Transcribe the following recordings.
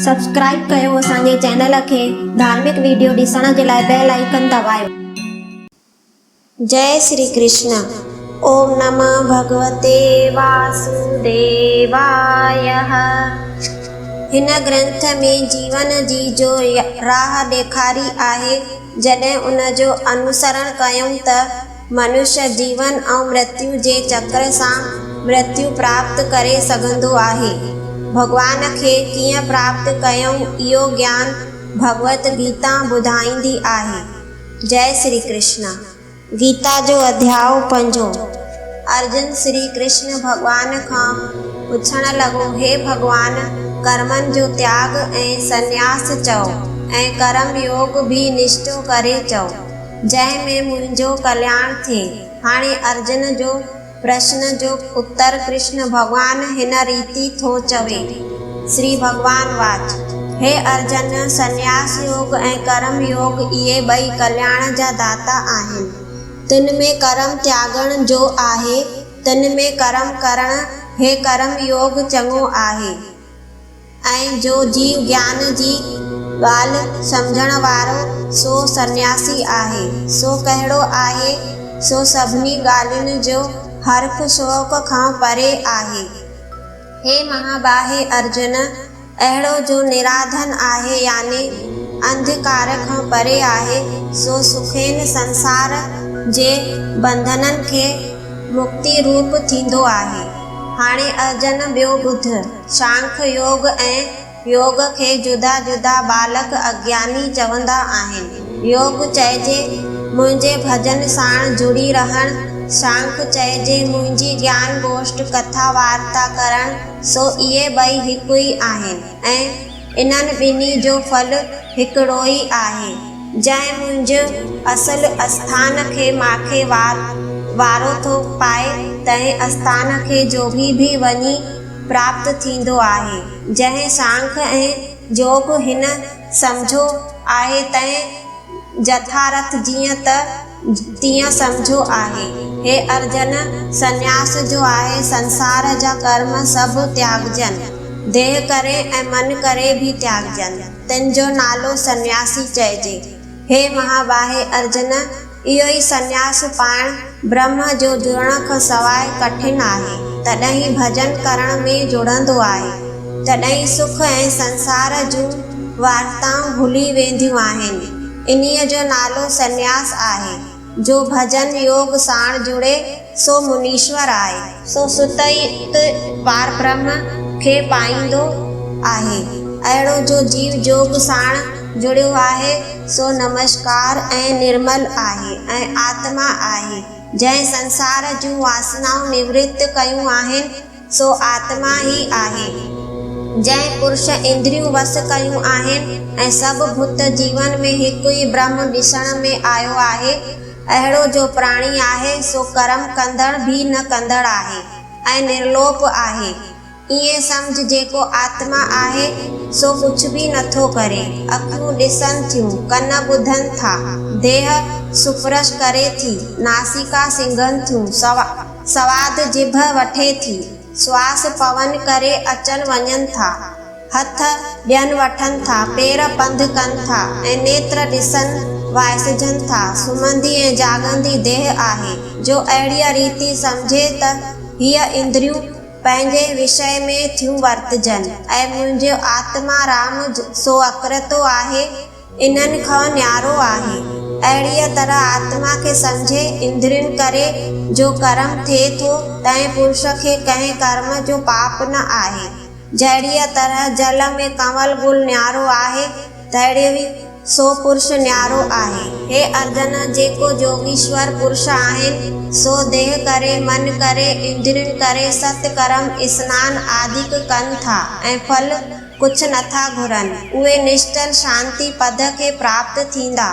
Subscribe कयो असांजे channel खे। धार्मिक वीडियो ॾिसण जे लाइ बेल आइकन दबायो। जय श्री कृष्ण। ओम नमः भगवते वासुदेवाय। हिन ग्रंथ में जीवन जी जो राह ॾेखारी आहे, जॾहिं उन जो अनुसरण कयूं त मनुष्य जीवन ऐं मृत्यु जे चक्र सां मृत्यु प्राप्त करे सघंदो आहे। भगवान खे कीअं प्राप्त कयूं, इहो ज्ञान भगवत गीता ॿुधाईंदी आहे। जय श्री कृष्ण। गीता जो अध्याय 5। अर्जुन श्री कृष्ण भगवान खां पुछण लॻो, हे भगवान, कर्मनि जो त्याग ऐं संन्यास चओ ऐं कर्म योग भी निष्ठो करे चओ, जंहिं में मुंहिंजो कल्याण थिए। हाणे अर्जुन जो प्रश्न जो उत्तर कृष्ण भगवान हिन रीति थो चवे। श्री भगवान वाच, हे अर्जुन, संन्यास योग ऐं कर्म योग इहे ॿई कल्याण जा दाता आहिनि। तिन में कर्म त्यागण जो आहे, तिन में कर्म करण हे कर्म योग चङो आहे। ऐं जो जीव ज्ञान जी ॻाल्हि सम्झण वारो सो सन्यासी आहे। सो कहिड़ो आहे? सो सभिनी ॻाल्हियुनि जो हर्ख शौक़ खां परे आहे। हे महाबाहे अर्जुन, अहिड़ो जो निराधन आहे, यानी अंधकार खां परे आहे, सो सुखेन संसार जे बंधननि खे मुक्ति रूप थींदो आहे। हाणे अर्जुन ॿियो ॿुध। सांख्य योग ऐं योग खे जुदा जुदा बालक अज्ञानी चवंदा आहिनि। योग चइजे मुंहिंजे भजन साण जुड़ी रहण, सांख्य चइजे मुंहिंजी ज्ञान गोष्ठ कथा वार्ता करण। सो इहे ॿई हिकु ई आहिनि ऐं इन्हनि ॿिन्ही जो फल हिकिड़ो ई आहे। जंहिं मुंहिंजे असल आस्थान खे माखे वारो थो पाए, तंहिं आस्थान खे जोगी भी वञी प्राप्त थींदो आहे। जंहिं सांख्य ऐं योग हिन सम्झो आहे, तंहिं जथारथ जीअं त तीअं सम्झो आहे। हे अर्जुन, संन्यास जो आहे संसार जा कर्म सभु त्यागजनि, देह करे ऐं मन करे भी त्यागजनि, तिन जो नालो सन्यासी चइजे। हे महाबाहे अर्जुन, इहो ई संन्यास पाइण ब्रह्म जो जुड़ण खां सवाइ कठिन आहे। तॾहिं भजन करण में जुड़ंदो आहे, तॾहिं सुख ऐं संसार जूं वार्ताऊं भुली वेंदियूं आहिनि। इन्हीअ जो नालो संन्यास आहे। जो भजन योग साण जुड़े सो मुनीश्वर आहे, सो सुतैत पार ब्रह्म खे पाईंदो आहे। अहिड़ो जो जीव योग साण जुड़ियो आहे, सो नमस्कार ऐं निर्मल आहे ऐं आत्मा आहे। जंहिं संसार जूं वासनाऊं निवृत्त कयूं आहिनि, सो आत्मा ई आहे। जंहिं पुरुष इंद्रियूं वस कयूं आहिनि ऐं सभु भूत जीवन में हिकु ई ब्रह्म ॾिसण में आयो आहे, अहिड़ो जो प्राणी आहे, सो कर्म कंदड़ भी न कंदड़ आहे ऐं निर्लोप आहे। ईअं सम्झ, जेको आत्मा आहे सो कुझु भी नथो करे। अखियूं ॾिसनि थियूं, कन ॿुधनि था, देह सुपरश करे थी, नासिका सिंघनि थियूं, सवाद जिभ वठे थी, श्वास पवन करे अचनि वञनि था, हथ ॾियनि वठनि था, पेर पंधु कनि था ऐं नेत्र ॾिसनि वाइसजनि था। सुम्हंदी ऐं जाॻंदी देह आहे। जो अहिड़ीअ रीति सम्झे त हीअ इंद्रियूं पंहिंजे विषय में थियूं वर्तजनि ऐं मुंहिंजो आत्मा राम सो अकिरतो आहे, इन्हनि खां न्यारो आहे। अहिड़ीअ तरह आत्मा खे सम्झे, इंद्रियुनि करे जो कर्म थिए थो, तंहिं पुरुष खे कंहिं कर्म जो पाप न आहे। जहिड़ीअ तरह जल में कमल गुल न्यारो आहे, तहिड़े सो पुरुष न्यारो आहे। हे अर्जुन, जेको जोगीश्वर पुरुष आहिनि, सो देह करे, मन करे, इंद्रियुनि करे सत्कर्म स्नान आदिक कनि था ऐं फल कुझु नथा घुरनि। उहे निश्चल शांति पद खे प्राप्त थींदा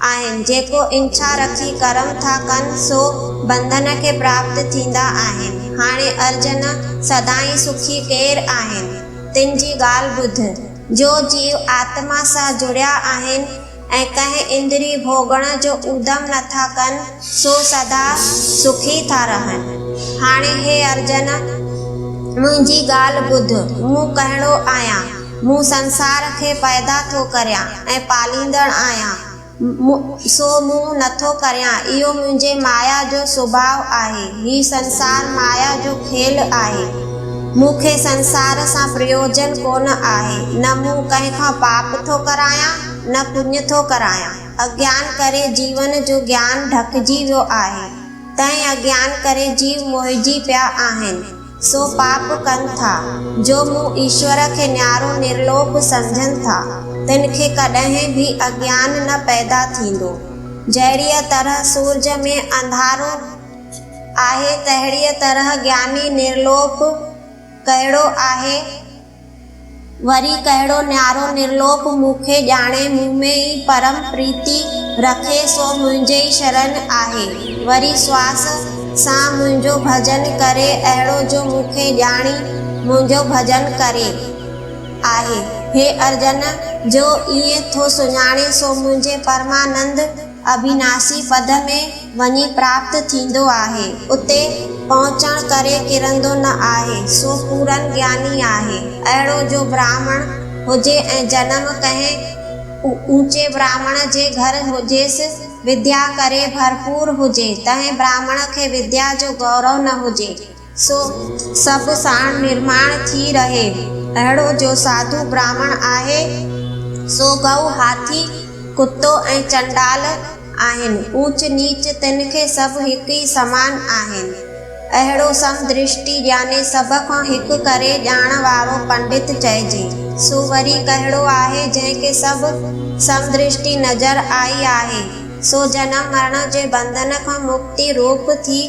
आहिनि। जेको इच्छा रखी कर्म था कनि, सो बंधन खे प्राप्त थींदा आहिनि। हाणे अर्जुन, सदाईं सुखी केर आहिनि, तिन जी ॻाल्हि ॿुध। जो जीव आत्मा सां जुड़िया आहिनि ऐं कंहिं इंद्रिय भोगण जो उद्यम नथा कनि, सो सदा सुखी था रहनि। हाणे हे अर्जुन, मुंहिंजी ॻाल्हि ॿुध। मूं कहिड़ो आहियां, मूं संसार खे पैदा थो करियां ऐं पालींदड़ आहियां, सो मूं नथो करियां। इहो मुंहिंजे माया जो सुभाउ आहे। ही संसार माया जो खेल आहे। मूंखे संसार सां प्रयोजन कोन आहे। न मूं कंहिंखां पाप थो करायां न पुण्य थो करायां। अज्ञान करे जीवन जो ज्ञान ढकिजी वियो आहे। तंहिं अज्ञान करे जीव मोहिजी पिया आहिनि, सो पाप कनि था। जो मूं ईश्वर खे न्यारो निर्लोप सम्झनि था, तिन खे कॾहिं बि अज्ञान न पैदा थींदो। जहिड़ीअ तरह सूरज में अंधारो आहे, तहिड़ीअ तरह ज्ञानी निर्लोप कहिड़ो आहे। वरी कहिड़ो न्यारो निर्लोप मूंखे ॼाणे, मूं में ई परम प्रीति रखे, सो मुंहिंजे ई शरण आहे। वरी श्वास सां मुंहिंजो भजन करे, अहिड़ो जो मूंखे ॼाणी मुंहिंजो भजन करे आहे। हे अर्जन, जो ईअं थो सुञाणे, सो मुंहिंजे परमानंद अविनाशी पद में वञी प्राप्त थींदो आहे। उते पहुचण करे किरंदो न आहे, सो पूरन ज्ञानी आहे। अहिड़ो जो ब्राह्मण हुजे ऐं जन्म कंहिं ऊंचे ब्राह्मण जे घर हुजेसि, विद्या करे भरपूर हुजे, तंहिं ब्राह्मण खे विद्या जो गौरव न हुजे, सो सभु साण निर्माण थी रहे। अहिड़ो जो साधु ब्राह्मण आहे, सो गऊ हाथी कुतो ऐं चंडाल आहिनि। ऊच नीच तिन खे सभु हिकु ई समान आहिनि। अहिड़ो समदृष्टि ॼाणे सभ खां हिकु करे ॼाण वारो पंडित चइजे। सो वरी कहिड़ो आहे जंहिंखे सभु समदृष्टि नज़र आई आहे, सो जनम मरण जे बंधन खां मुक्ति रूप थी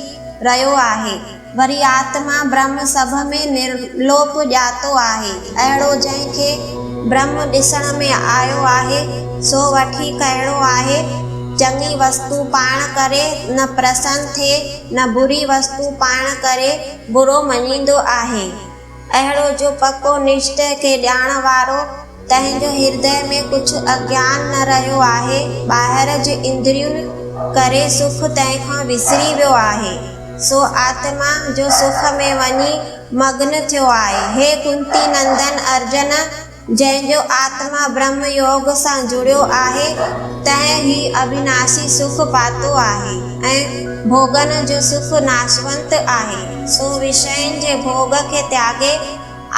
रहियो आहे। वरी आत्मा ब्रह्म सभ में निर्लोप ॼातो आहे। अहिड़ो जंहिंखे ब्रह्म ॾिसण में आयो आहे, सो वठी कहिड़ो आहे चङी वस्तु पाण करे न प्रसन्न थिए, न बुरी वस्तु पाण करे बुरो मञींदो आहे। अहिड़ो जो पको निश्चय खे ॼाण वारो, तंहिंजो हृदय में कुझु अज्ञान न रहियो आहे। ॿाहिरि जे इंद्रियुनि करे सुख तंहिंखां विसरी वियो आहे, सो आत्मा जो सुख में वञी मग्न थियो आहे। हे कुंती नंदन अर्जन, जंहिंजो आत्मा ब्रह्म योग सां जुड़ियो आहे, तंहिं ही अविनाशी सुख पातो आहे ऐं भोगन जो सुख नाशवंत आहे। सो विषयनि जे भोग खे त्यागे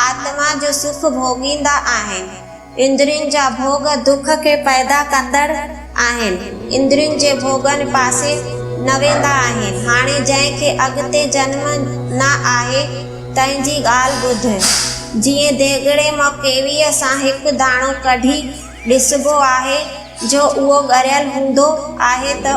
आत्मा जो सुख भोगींदा आहिनि। इंद्रियुनि जा भोग दुख खे पैदा कंदड़ आहिनि। इंद्रियुनि जे भोगनि पासे न वेंदा आहिनि। हाणे जंहिंखे अॻिते जन्म न आहे, तंहिंजी ॻाल्हि ॿुध। जीअं देगिड़े मां केवीअ सां हिकु दाणो कढी ॾिसबो आहे, जो उहो ॻरियल हूंदो आहे त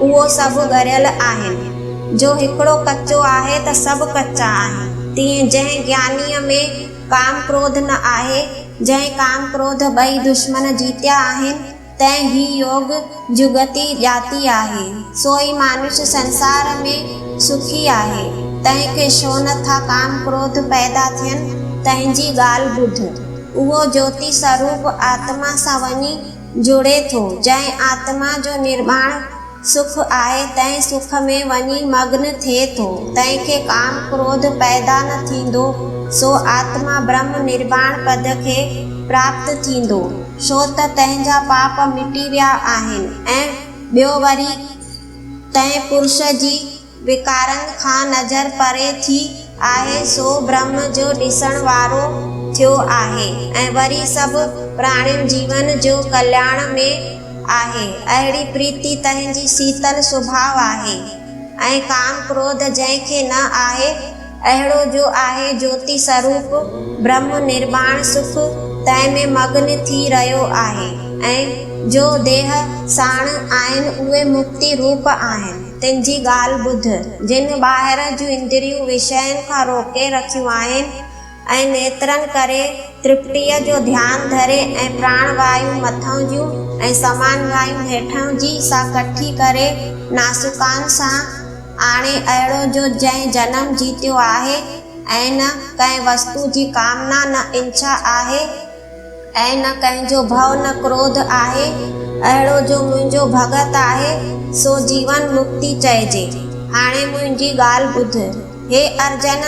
उहो सभु ॻरियल आहिनि। जो हिकिड़ो कचो आहे त सभु कचा आहिनि। तीअं जंहिं ज्ञानीअ में काम क्रोध न आहे, जंहिं काम क्रोध ॿई दुश्मन जीतिया आहिनि, तंहिं ही योग जुगति ॼाती आहे। सोई मानुष्य संसार में सुखी आहे। तंहिंखे छो नथा काम क्रोध पैदा थियनि, तंहिंजी ॻाल्हि ॿुध। उहो ज्योति स्वरूप आत्मा सां वञी जुड़े थो। जंहिं आत्मा जो निर्वाण सुख आहे, तंहिं सुख में वञी मग्न थिए थो। तंहिंखे काम क्रोध पैदा न थींदो, सो आत्मा ब्रह्म निर्वाण पद खे प्राप्त थींदो। छो त तंहिंजा पाप मिटी विया आहिनि ऐं ॿियो वरी तंहिं पुरुष जी विकारनि खां नज़र परे थी आहे, सो ब्रह्म जो ॾिसण वारो थियो आहे ऐं वरी सभु प्राणियुनि जीवन जो कल्याण में आहे। अहिड़ी प्रीति तंहिंजी शीतल स्वभाव आहे ऐं काम क्रोध जंहिंखे न आहे, अहिड़ो जो आहे ज्योति स्वरूप ब्रह्म निर्वाण सुख, तंहिं में मग्न थी रहियो आहे। ऐं जो देह साण आहिनि, उहे मुक्ति रूप आहिनि। तिनजी ॻाल्हि ॿुध। जिन ॿाहिरि जूं इंद्रियूं विषयनि खां रोके रखियूं आहिनि ऐं नेत्रनि करे तृप्तिअ जो ध्यानु धरे ऐं प्राण वायु मथां जूं ऐं समान वायु हेठां जी सां कठी करे नासुकान सां आणे, अहिड़ो जो जंहिं जनम जीतियो आहे ऐं न कंहिं वस्तु जी कामना न इच्छा आहे ऐं न कंहिंजो भव न क्रोध आहे, अहिड़ो जो मुंहिंजो भगत आहे, सो जीवन मुक्ति चइजे। हाणे मुंहिंजी ॻाल्हि ॿुध। हे अर्जन,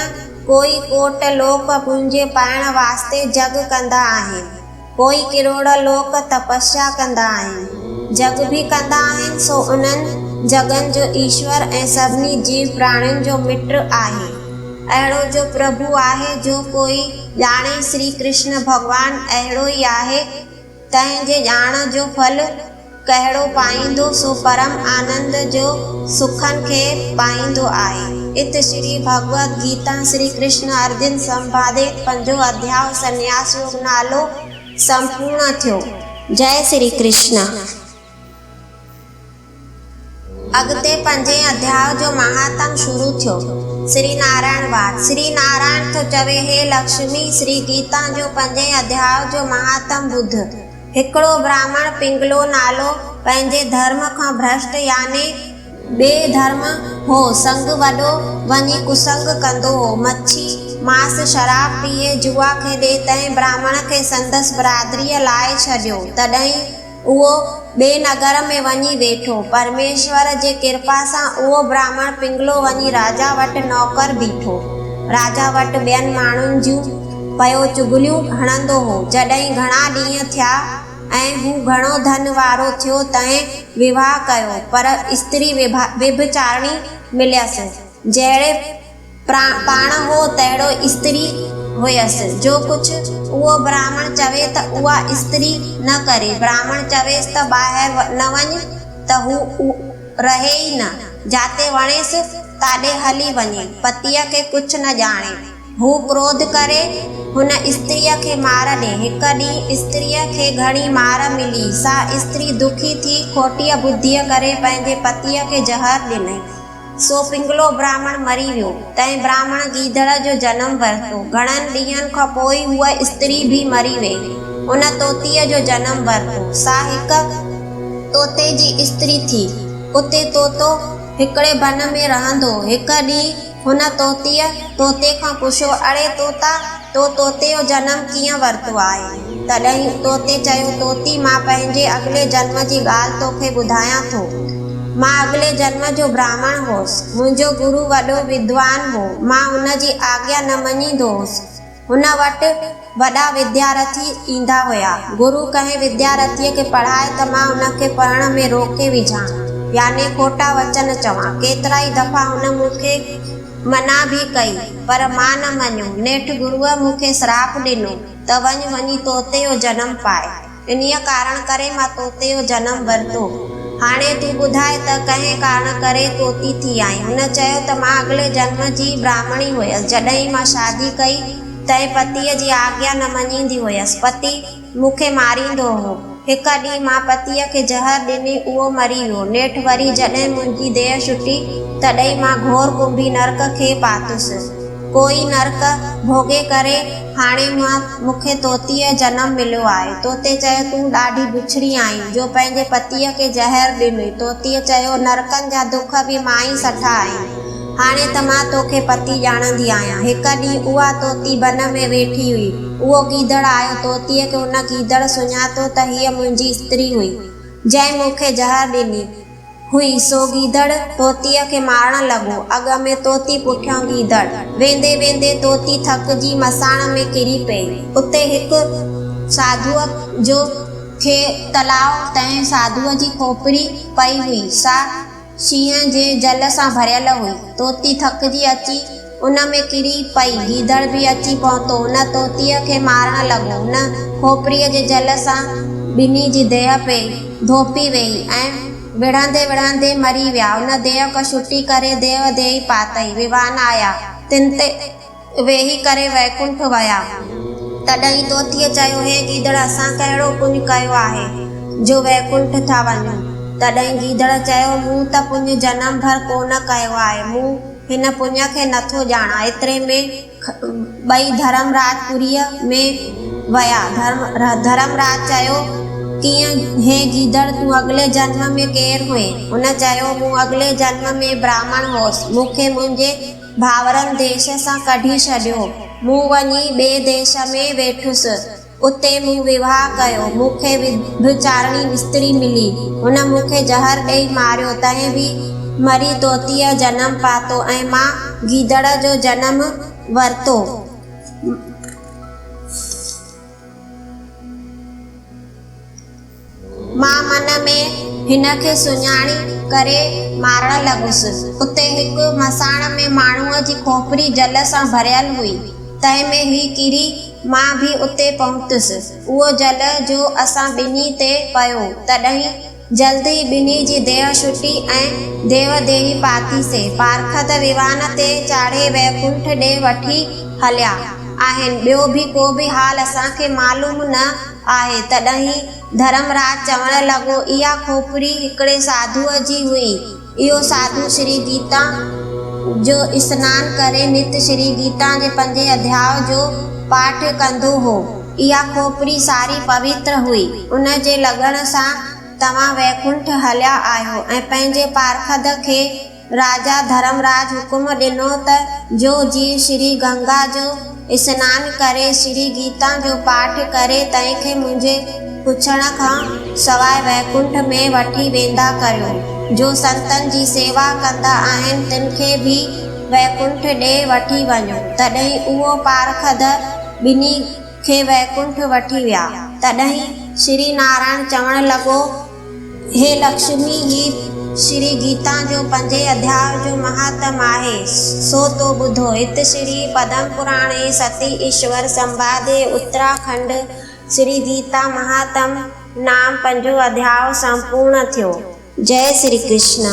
कोई कोट लोक मुंहिंजे पाइण वास्ते जग कंदा आहिनि, कोई किरोड़ लोक तपस्या कंदा आहिनि, जग बि कंदा आहिनि सो उन्हनि जगनि जो ईश्वर ऐं सभिनी जीव प्राणियुनि जो मित्र आहे। अहिड़ो जो प्रभु आहे जो कोई ॼाणे श्री कृष्ण भॻवानु अहिड़ो ई आहे, तंहिंजे ॼाण जो फल कहिड़ो पाईंदो सो परम आनंद जो सुखनि खे पाईंदो आहे। इत श्री भगवद गीता श्री कृष्ण अर्जुन संवादे 5 अध्याय संन्यास योग नालो संपूर्ण थियो। जय श्री कृष्ण। अॻिते 5 अध्याय जो महात्म शुरू थियो। श्री नारायण वाद। श्री नारायण तो चवे, हे लक्ष्मी, श्री गीता जो 5 अध्याय जो महात्म ॿुध। हिकिड़ो ब्राह्मण पिंगलो नालो पंहिंजे धर्म खां भ्रष्ट याने ॿिए धर्म हो संग वॾो वञी कुसंग कंदो हो, मच्छी मांस शराब पीए जुआ खेॾे। तंहिं ब्राह्मण खे संदसि बिरादरीअ लाइ छॾियो। तॾहिं उहो ॿिए नगर में वञी वेठो। परमेश्वर जे कृपा सां उहो ब्राह्मण पिंगलो वञी राजा वटि नौकर बीठो। राजा वटि ॿियनि माण्हुनि जूं पयो चुगलियूं हणंदो हो। जॾहिं घणा ॾींहं थिया ऐं हू घणो धन वारो थियो, तंहिं विवाह कयो, पर स्त्री व्यभिचारिणी मिलियसि। जहिड़े पाण हो तहिड़ो स्त्री हुयसि। जो कुझु उहो ब्राह्मण चवे त उहा स्त्री न करे, ब्राह्मण चवेसि त ॿाहिरि न वञ त हू रहे ई न, जाते वणेसि ताॾे हली वञे, पतीअ खे कुझु न ॼाणे। हू क्रोध करे हुन स्त्रीअ खे मार ॾे। हिकु ॾींहुं स्त्रीअ खे घणी मार मिली। सा स्त्री दुखी थी खोटीअ बुद्धीअ करे पंहिंजे पतीअ खे ज़हर ॾिनई। सो पिंगलो ब्राह्मण मरी वियो। तंहिं ब्राह्मण गीदड़ जो जनमु वरितो। घणनि ॾींहंनि खां पोइ उहा स्त्री बि मरी वई। उन तोतीअ जो जनमु वरितो। सा हिकु तोते जी स्त्री थी। उते तोतो हिकिड़े वन में रहंदो। हिकु ॾींहुं हुन तोते खां पुछियो, अड़े तोता, तो तोते जो जनमु कीअं वरितो आहे? तॾहिं तोते चयो, तोती, मां पंहिंजे अॻिले जन्म जी ॻाल्हि तोखे ॿुधायां थो। मां अॻिले जन्म जो ब्राह्मण होसि। मुंहिंजो गुरु वॾो विद्वान हो। मां हुन जी आज्ञा न मञींदो होसि। हुन वटि वॾा विद्यार्थी ईंदा हुया। गुरु कंहिं विद्यार्थीअ खे पढ़ाए त मां हुनखे पढ़ण में रोके विझां, याने खोटा वचन चवां। केतिरा ई दफ़ा हुन मूंखे मना बि कई, पर मां न मञियो। नेठि गुरुअ मूंखे श्राप ॾिनो त वञी तोते जो जनमु पाए। इन्हीअ कारण करे मां तोते जो जनमु वरितो। हाणे तूं ॿुधाए त कंहिं कारण करे तोती थी आई? हुन चयो त मां अॻिले जन्म जी ब्राह्मणी हुयसि। जॾहिं मां शादी कई तंहिं पतीअ जी आज्ञा न मञींदी हुयसि। पति मूंखे मारींदो हो। हिकु ॾींहुं मां पतीअ खे ज़हर ॾिनी, उहो मरी वियो। नेठि वरी जॾहिं मुंहिंजी देह छुटी तॾहिं मां घोर कुंभी नरक खे पातुसि। कोई नरक भोगे करे हाणे मूंखे तोतीअ जनमु मिलियो आहे। तोते चयो, तूं ॾाढी बुछड़ी आहीं जो पंहिंजे पतीअ खे ज़हर ॾिनई। तोतीअ चयो, नरकनि जा दुख बि मां ई सठा आहिनि। हाणे त मां तोखे पति ॼाणंदी आहियां। हिकु ॾींहुं उहा तोती वन में वेठी हुई। उहो गीदड़ आयो। तोतीअ खे उन गीदड़ सुञातो त हीअ मुंहिंजी स्त्री हुई जंहिं मूंखे ज़हर ॾिनी हुई। सो गीदड़ तोतीअ खे मारण लॻो। अॻ में तोती, पुठियां गीदड़। वेंदे वेंदे तोती थकिजी मसाण में किरी पई। उते हिकु साधुअ जो खे तलाउ, तंहिं साधुअ जी खोपड़ी पई हुई। सा शींहं जे जल सां भरियल हुई। तोती थकिजी अची उन में किरी पई। गीदड़ बि अची पहुतो। उन तोतीअ खे मारण लॻो। उन खोपड़ीअ जे जल सां ॿिन्ही जी देह पे धोपी वेई ऐं विढ़ंदे विढ़ंदे मरी विया। उन देह खे छुटी करे देव देई पातई। विवान आया। तिन ते वेही करे वैकुंठ विया। तॾहिं तोतीअ चयो, हे गीदड़, असां कहिड़ो पुण्य कयो आहे जो वैकुंठ था वञूं? तॾहिं गीदड़ चयो, मूं त पुण्य जनम भर कोन कयो आहे। मूं हिन पुण्य खे नथो ॼाणा। एतिरे में ॿई धर्मराजपुरीअ में विया। धर्मराज चयो, कीअं हे गीदड़, तूं अॻिले जन्म में केरु हुए? हुन चयो, मूं अॻिले जन्म में ब्राह्मण होसि। मूंखे मुंहिंजे भाउरनि देश सां कढी छॾियो। मूं वञी ॿिए देश में वेठुसि। उते मूं विवाह कयो। मूंखे व्यभिचारिणी स्त्री मिली। हुन मूंखे ज़हर ॾेई मारियो। तंहिं बि मरी तोतीअ जनमु पातो ऐं मां गीदड़ जो जनमु वरितो। मां मन में हिन खे सुञाणी करे मारण लॻुसि। उते हिकु मसाण में माण्हूअ जी खोपड़ी जल सां भरियल हुई। तंहिं में ही किरी मां भी उते पहुतुसि। उहो जल जो असां ॿिन्ही ते पियो। तॾहिं जल्दी ॿिन्ही जी देह छुटी ऐं देव देही पातीसीं। पार्खद विवान ते चाढ़े वैकुंठ ॾे वठी हलिया आहिनि। ॿियो भी को बि हाल असांखे मालूम न आहे। तॾहिं धर्मराज चवण लॻो, इहा खोपड़ी हिकिड़े साधुअ जी हुई। इहो साधु श्री गीता जो स्नान करे नित श्री गीता जे 5 अध्याय जो पाठ कंदो हो। इहा खोपड़ी सारी पवित्र हुई। उन जे लॻण सां तव्हां वैकुंठ हलिया आहियो। ऐं पंहिंजे पार्खद खे राजा धर्मराज हुकुम ॾिनो त जो जीव श्री गंगा जो स्नान करे श्री गीता जो पाठ करे तंहिंखे मुंहिंजे पुछण खां सवाइ वैकुंठ में वठी वेंदा करियो। जो संतनि जी सेवा कंदा आहिनि तिन खे भी वैकुंठ ॾे वठी वञो। तॾहिं उहो पार्खद ॿिन्ही खे वैकुंठ वठी विया। तॾहिं श्री नारायण चवण लॻो, हे लक्ष्मी, ही श्री गीता जो 5 अध्याय जो महात्म आहे, सो तो ॿुधो। इत श्री पद्म पुराणे सती ईश्वर संवादे उत्तराखंड श्री गीता महात्म नाम 5 अध्याय संपूर्ण थियो। जय श्री कृष्ण।